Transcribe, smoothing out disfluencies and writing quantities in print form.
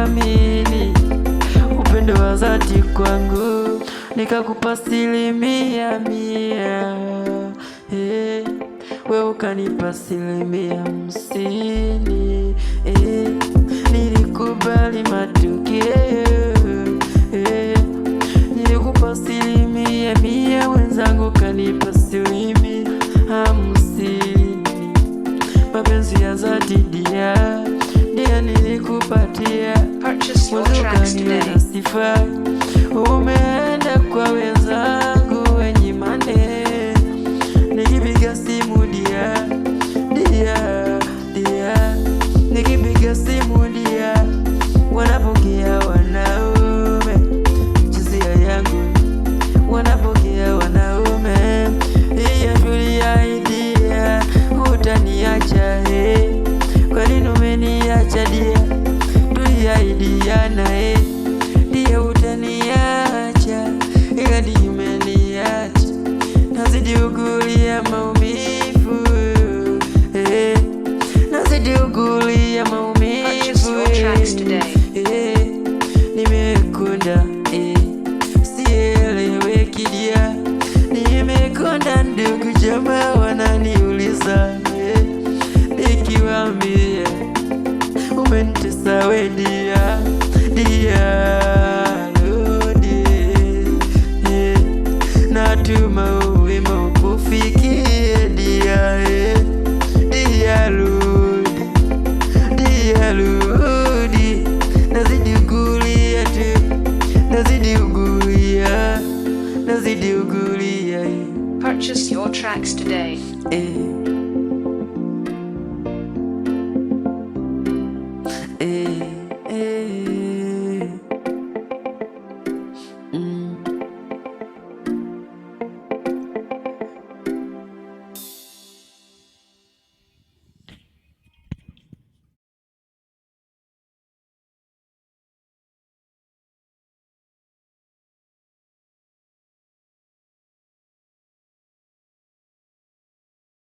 nikuamini, upendo wa dhati kwangu nikakupa 100%. Wewe ukanipa 50%. Nilikubali matukio. Nilikupa 100%, wenzangu kanipa 50%. Mapenzi ya dhati dia nilikupatia. Purchase your tracks today. Sifa umeenda kwa wenzangu wenye mane, nikipiga simu dia, nikipiga simu dia, wanapokea wanaume. Jinsia yangu wanapokea wanaume. Tuliahidia utaniacha, kwa nini umeniacha dia? Tuliahidiana dia utaniacha, ila dia umeniacha. Nazidi ugulia maumivu, nazidi ugulia maumivu. Nimekonda, sieleweki dia, nimekonda. Ndugu jamaa wananiuliza, nikiwaambia umenitesa we dia, rudi. Natuma wema ukufikie dia, rudi. Nazidi ugulia tu, nazidi ugulia. Purchase your tracks today.